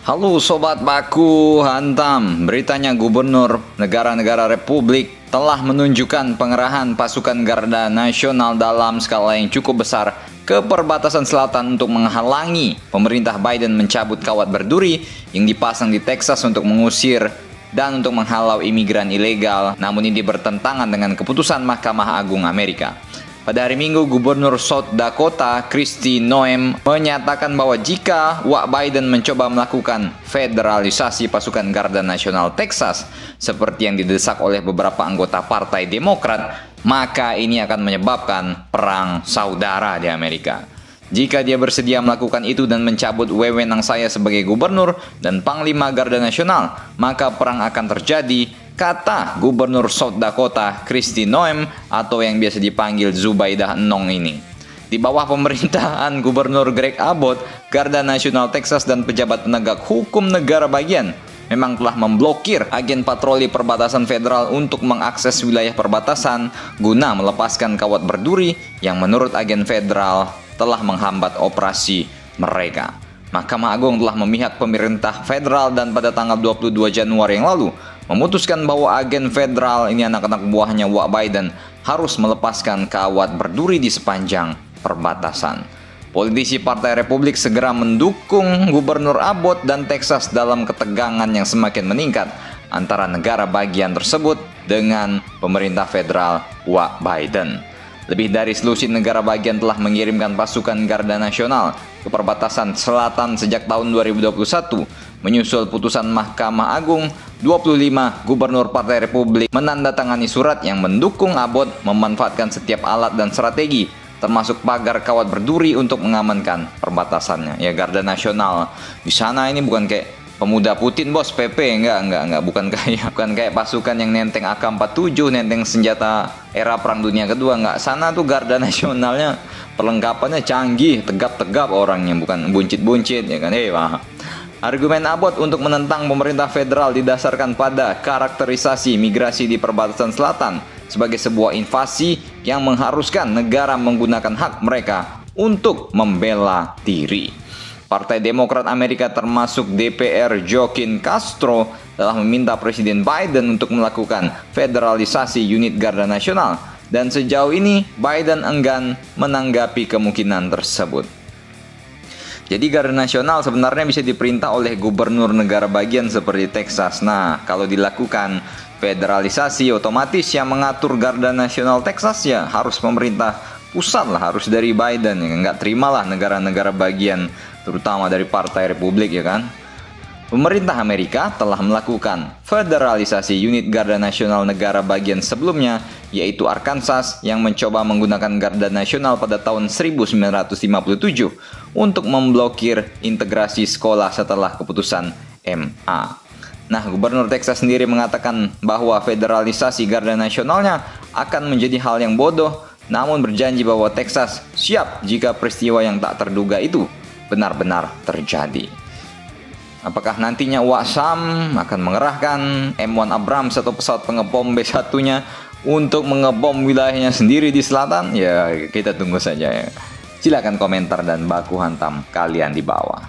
Halo Sobat Baku Hantam, beritanya Gubernur negara-negara Republik telah menunjukkan pengerahan pasukan Garda Nasional dalam skala yang cukup besar ke perbatasan selatan untuk menghalangi pemerintah Biden mencabut kawat berduri yang dipasang di Texas untuk mengusir dan untuk menghalau imigran ilegal, namun ini bertentangan dengan keputusan Mahkamah Agung Amerika. Pada hari Minggu, Gubernur South Dakota, Kristi Noem, menyatakan bahwa jika Wak Biden mencoba melakukan federalisasi pasukan Garda Nasional Texas, seperti yang didesak oleh beberapa anggota Partai Demokrat, maka ini akan menyebabkan perang saudara di Amerika. Jika dia bersedia melakukan itu dan mencabut wewenang saya sebagai gubernur dan panglima Garda Nasional, maka perang akan terjadi, kata Gubernur South Dakota, Kristi Noem, atau yang biasa dipanggil Zubaidah Nong ini. Di bawah pemerintahan Gubernur Greg Abbott, Garda Nasional Texas dan pejabat penegak hukum negara bagian memang telah memblokir agen patroli perbatasan federal untuk mengakses wilayah perbatasan guna melepaskan kawat berduri yang menurut agen federal telah menghambat operasi mereka. Mahkamah Agung telah memihak pemerintah federal dan pada tanggal 22 Januari yang lalu memutuskan bahwa agen federal ini anak-anak buahnya Wak Biden harus melepaskan kawat berduri di sepanjang perbatasan. Politisi Partai Republik segera mendukung Gubernur Abbott dan Texas dalam ketegangan yang semakin meningkat antara negara bagian tersebut dengan pemerintah federal Wak Biden. Lebih dari selusin negara bagian telah mengirimkan pasukan Garda Nasional ke perbatasan selatan sejak tahun 2021. Menyusul putusan Mahkamah Agung, 25 gubernur Partai Republik menandatangani surat yang mendukung Abbott memanfaatkan setiap alat dan strategi, termasuk pagar kawat berduri untuk mengamankan perbatasannya. Ya, Garda Nasional di sana ini bukan kayak pemuda Putin bos, PP, enggak, bukan kayak pasukan yang nenteng AK-47, nenteng senjata era Perang Dunia Kedua, enggak. Sana tuh Garda Nasionalnya perlengkapannya canggih, tegap-tegap orangnya, bukan buncit-buncit, ya kan. Argumen Abbott untuk menentang pemerintah federal didasarkan pada karakterisasi migrasi di perbatasan selatan sebagai sebuah invasi yang mengharuskan negara menggunakan hak mereka untuk membela diri. Partai Demokrat Amerika termasuk DPR Joaquin Castro telah meminta Presiden Biden untuk melakukan federalisasi unit Garda Nasional, dan sejauh ini Biden enggan menanggapi kemungkinan tersebut. Jadi Garda Nasional sebenarnya bisa diperintah oleh gubernur negara bagian seperti Texas. Nah, kalau dilakukan federalisasi, otomatis yang mengatur Garda Nasional Texas ya harus pemerintah pusat lah, harus dari Biden. Ya, nggak terimalah negara-negara bagian, terutama dari Partai Republik, ya kan. Pemerintah Amerika telah melakukan federalisasi unit Garda Nasional negara bagian sebelumnya, yaitu Arkansas yang mencoba menggunakan Garda Nasional pada tahun 1957 untuk memblokir integrasi sekolah setelah keputusan MA. Nah, Gubernur Texas sendiri mengatakan bahwa federalisasi Garda Nasionalnya akan menjadi hal yang bodoh, namun berjanji bahwa Texas siap jika peristiwa yang tak terduga itu benar-benar terjadi. Apakah nantinya Wak Sam akan mengerahkan M1 Abrams atau pesawat pengebom B1-nya untuk mengebom wilayahnya sendiri di selatan? Ya, kita tunggu saja ya. Silakan komentar dan baku hantam kalian di bawah.